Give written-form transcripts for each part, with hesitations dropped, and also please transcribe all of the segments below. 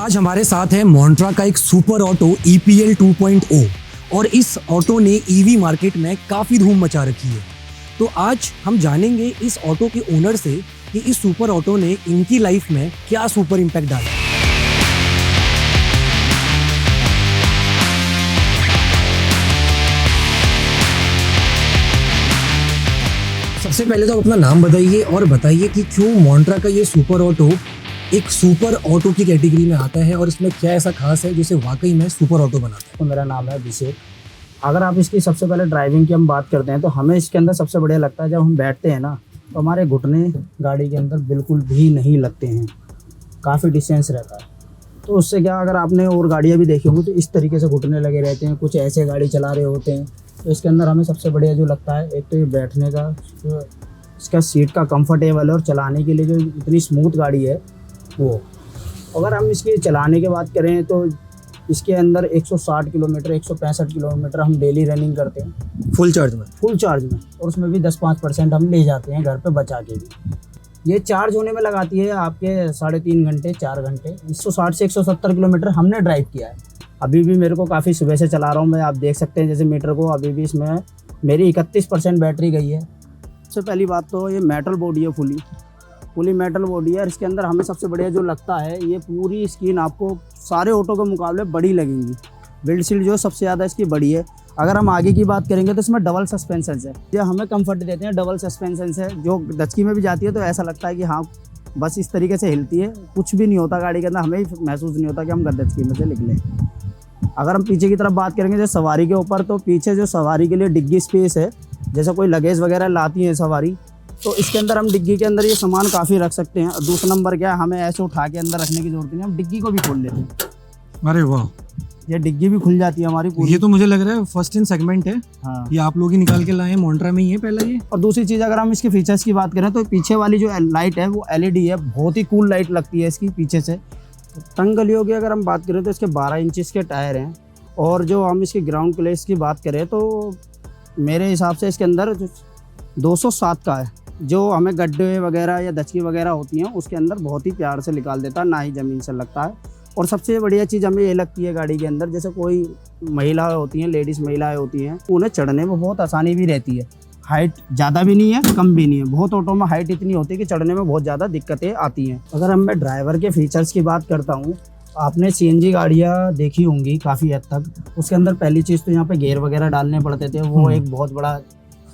आज हमारे साथ है मोंट्रा का एक सुपर ऑटो EPL 2.0 और इस ऑटो ने ईवी मार्केट में काफ़ी धूम मचा रखी है। तो आज हम जानेंगे इस ऑटो के ओनर से कि इस सुपर ऑटो ने इनकी लाइफ में क्या सुपर इम्पैक्ट डाला। सबसे पहले तो आप अपना नाम बताइए और बताइए कि क्यों मोंट्रा का ये सुपर ऑटो एक सुपर ऑटो की कैटेगरी में आता है और इसमें क्या ऐसा खास है जिसे वाकई में सुपर ऑटो बनाता है। तो मेरा नाम है अभिषेक। अगर आप इसकी सबसे पहले ड्राइविंग की हम बात करते हैं तो हमें इसके अंदर सबसे बढ़िया लगता है जब हम बैठते हैं ना तो हमारे घुटने गाड़ी के अंदर बिल्कुल भी नहीं लगते हैं, काफ़ी डिस्टेंस रहता है। तो उससे क्या, अगर आपने और गाड़ियाँ भी देखी होंगी तो इस तरीके से घुटने लगे रहते हैं, कुछ ऐसे गाड़ी चला रहे होते हैं। तो इसके अंदर हमें सबसे बढ़िया जो लगता है, एक तो ये बैठने का इसका सीट का कंफर्टेबल है और चलाने के लिए जो इतनी स्मूथ गाड़ी है वो। अगर हम इसकी चलाने की बात करें तो इसके अंदर 160 किलोमीटर 165 किलोमीटर हम डेली रनिंग करते हैं फुल चार्ज में और उसमें भी 10-5% हम ले जाते हैं घर पे बचा के भी। ये चार्ज होने में लगाती है आपके 3.5 घंटे 4 घंटे। 160 से 170 किलोमीटर हमने ड्राइव किया है। अभी भी मेरे को काफ़ी सुबह से चला रहा हूँ मैं, आप देख सकते हैं जैसे मीटर को। अभी भी इसमें मेरी 31% बैटरी गई है। सबसे पहली बात तो ये मेटल बॉडी है, फुली मेटल बॉडी है। और इसके अंदर हमें सबसे बढ़िया जो लगता है, ये पूरी स्क्रीन आपको सारे ऑटो के मुकाबले बड़ी लगेंगी। विंडशील्ड जो सबसे ज़्यादा इसकी बड़ी है। अगर हम आगे की बात करेंगे तो इसमें डबल सस्पेंशन है, ये हमें कंफर्ट देते हैं। डबल सस्पेंशन है जो दचकी में भी जाती है तो ऐसा लगता है कि हाँ बस इस तरीके से हिलती है, कुछ भी नहीं होता गाड़ी के अंदर, हमें महसूस नहीं होता कि हम गद्दचकी में से निकले। अगर हम पीछे की तरफ बात करेंगे जैसे सवारी के ऊपर, तो पीछे जो सवारी के लिए डिग्गी स्पेस है, जैसे कोई लगेज वगैरह लाती है सवारी, तो इसके अंदर हम डिग्गी के अंदर ये सामान काफ़ी रख सकते हैं। दूसरा नंबर क्या है, हमें ऐसे उठा के अंदर रखने की जरूरत नहीं, हम डिग्गी को भी खोल लेते हैं। अरे वाह, ये डिग्गी भी खुल जाती है हमारी पूरी। ये तो मुझे लग रहा है फर्स्ट इन सेगमेंट है। हाँ, ये आप लोग ही निकाल के लाए हैं, मोंट्रा में ही है पहला ये। और दूसरी चीज़ अगर हम इसके फीचर्स की बात करें तो पीछे वाली जो लाइट है वो LED है, बहुत ही कूल लाइट लगती है इसकी पीछे से। तंग गलियों की अगर हम बात करें तो इसके 12 इंचेस के टायर हैं। और जो हम इसकी ग्राउंड क्लियरेंस की बात करें तो मेरे हिसाब से इसके अंदर 207 का है, जो हमें गड्ढे वगैरह या दचकी वगैरह होती हैं उसके अंदर बहुत ही प्यार से निकाल देता है, ना ही ज़मीन से लगता है। और सबसे बढ़िया चीज़ हमें ये लगती है गाड़ी के अंदर, जैसे कोई महिला होती हैं, लेडीज़ महिलाएं होती हैं, उन्हें चढ़ने में बहुत आसानी भी रहती है। हाइट ज़्यादा भी नहीं है, कम भी नहीं है। बहुत ऑटो में हाइट इतनी होती है कि चढ़ने में बहुत ज़्यादा दिक्कतें आती हैं। अगर हम मैं ड्राइवर के फीचर्स की बात करता हूँ, आपने CNG गाड़ियाँ देखी होंगी काफ़ी हद तक। उसके अंदर पहली चीज़ तो यहाँ पे गियर वगैरह डालने पड़ते थे, वो एक बहुत बड़ा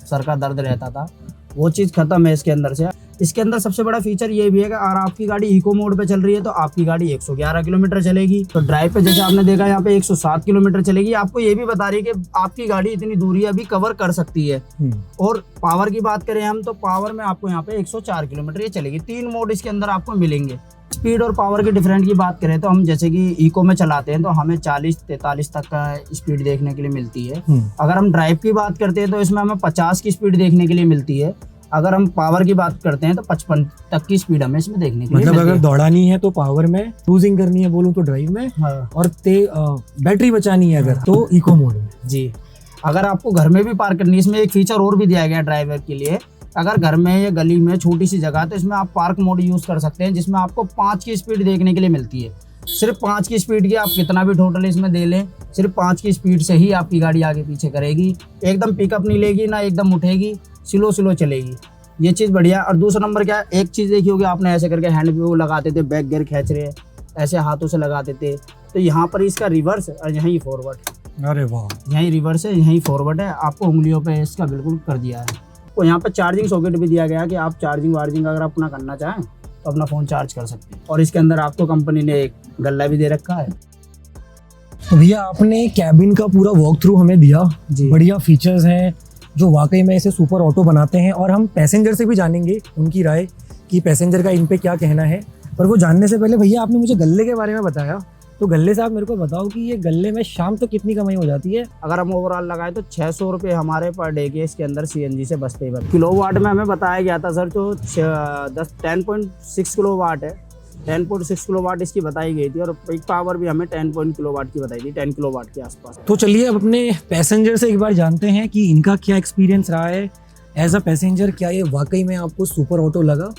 सर का दर्द रहता था। वो चीज़ खत्म है इसके अंदर से। इसके अंदर सबसे बड़ा फीचर ये भी है कि अगर आपकी गाड़ी इको मोड पे चल रही है तो आपकी गाड़ी 111 किलोमीटर चलेगी। तो ड्राइव पे जैसे आपने देखा यहाँ पे 107 किलोमीटर चलेगी। आपको ये भी बता रही है कि आपकी गाड़ी इतनी दूरी अभी कवर कर सकती है। और पावर की बात करें हम तो पावर में आपको यहाँ पे 104 किलोमीटर ये चलेगी। 3 मोड इसके अंदर आपको मिलेंगे। स्पीड और पावर के डिफरेंट की बात करें तो हम जैसे कि इको में चलाते हैं तो हमें 40-43 तक का स्पीड देखने के लिए मिलती है। अगर हम ड्राइव की बात करते हैं तो इसमें हमें 50 की स्पीड देखने के लिए मिलती है। अगर हम पावर की बात करते हैं तो 55 तक की स्पीड हमें इसमें देखने के लिए मतलब अगर दौड़ानी है तो पावर में, क्रूजिंग करनी है बोलूँ तो ड्राइव में, हाँ। और बैटरी बचानी है अगर तो इको मोड में। जी, अगर आपको घर में भी पार्क करनी है, इसमें एक फीचर और भी दिया गया है ड्राइवर के लिए। अगर घर में या गली में छोटी सी जगह तो इसमें आप पार्क मोड यूज़ कर सकते हैं, जिसमें आपको 5 की स्पीड देखने के लिए मिलती है। सिर्फ 5 की स्पीड की आप कितना भी टोटल इसमें दे लें, सिर्फ 5 की स्पीड से ही आपकी गाड़ी आगे पीछे करेगी। एकदम पिकअप नहीं लेगी ना एकदम उठेगी, स्लो चलेगी। ये चीज़ बढ़िया। और दूसरा नंबर क्या है, एक चीज़ देखी होगी आपने, ऐसे करके हैंड पे वो लगाते थे, बैक गियर खींच रहे हैं, ऐसे हाथों से लगाते थे। तो यहाँ पर इसका रिवर्स और यहीं फॉरवर्ड। अरे वाह, यहीं रिवर्स है, यहीं फॉरवर्ड है। आपको उंगलियों पे इसका बिल्कुल कर दिया है। तो यहाँ पर चार्जिंग सॉकेट भी दिया गया है कि आप चार्जिंग अगर अपना करना चाहें तो अपना फ़ोन चार्ज कर सकते हैं। और इसके अंदर आपको कंपनी ने एक गल्ला भी दे रखा है। तो भैया आपने कैबिन का पूरा वॉक थ्रू हमें दिया जी। बढ़िया फीचर्स हैं जो वाकई में इसे सुपर ऑटो बनाते हैं। और हम पैसेंजर से भी जानेंगे उनकी राय कि पैसेंजर का इन पे क्या कहना है। पर वो जानने से पहले भैया आपने मुझे गल्ले के बारे में बताया, तो गल्ले से आप मेरे को बताओ कि ये गल्ले में शाम तक कितनी कमाई हो जाती है। अगर हम ओवरऑल लगाए तो 600 रुपये हमारे पर डे के इसके अंदर CNG से बचते हैं। किलोवाट में हमें बताया गया था सर, तो 10.6 किलोवाट है। 10.6 किलोवाट इसकी बताई गई थी। और पीक पावर भी हमें 10 किलोवाट की बताई थी, 10 किलोवाट के आसपास। तो चलिए अब अपने पैसेंजर से एक बार जानते हैं कि इनका क्या एक्सपीरियंस रहा है एज अ पैसेंजर। क्या ये वाकई में आपको सुपर ऑटो लगा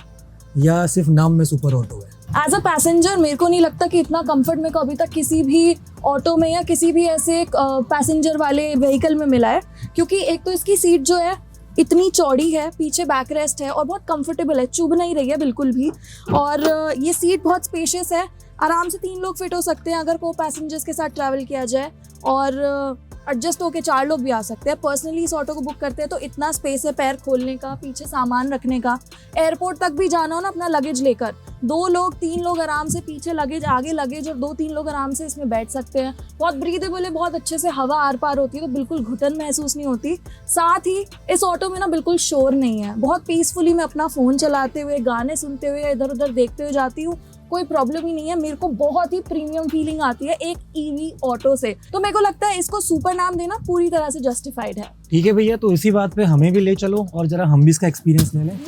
या सिर्फ नाम में सुपर ऑटो है? एज अ पैसेंजर मेरे को नहीं लगता कि इतना कंफर्ट मेरे को अभी तक किसी भी ऑटो में या किसी भी ऐसे पैसेंजर वाले व्हीकल में मिला है, क्योंकि एक तो इसकी सीट जो है इतनी चौड़ी है, पीछे बैक रेस्ट है और बहुत कंफर्टेबल है, चुभ नहीं रही है बिल्कुल भी। और ये सीट बहुत स्पेशियस है, आराम से 3 लोग फिट हो सकते हैं अगर को पैसेंजर्स के साथ ट्रैवल किया जाए, और एडजस्ट होके 4 लोग भी आ सकते हैं। पर्सनली इस ऑटो को बुक करते हैं तो इतना स्पेस है पैर खोलने का, पीछे सामान रखने का, एयरपोर्ट तक भी जाना हो ना अपना लगेज लेकर, 2 लोग 3 लोग आराम से, पीछे लगेज आगे लगेज, और 2-3 लोग आराम से इसमें बैठ सकते हैं। बहुत ब्रीदेबल है, बहुत अच्छे से हवा आर पार होती है, तो बिल्कुल घुटन महसूस नहीं होती। साथ ही इस ऑटो में ना बिल्कुल शोर नहीं है, बहुत पीसफुली मैं अपना फ़ोन चलाते हुए, गाने सुनते हुए, इधर उधर देखते हुए जाती हूँ, कोई प्रॉब्लम ही नहीं है। मेरे को बहुत ही प्रीमियम फीलिंग आती है एक ईवी ऑटो से, तो मेरे को लगता है इसको सुपर नाम देना पूरी तरह से जस्टिफाइड है। ठीक है भैया, तो इसी बात पे हमें भी ले चलो और जरा हम भी इसका एक्सपीरियंस ले लें।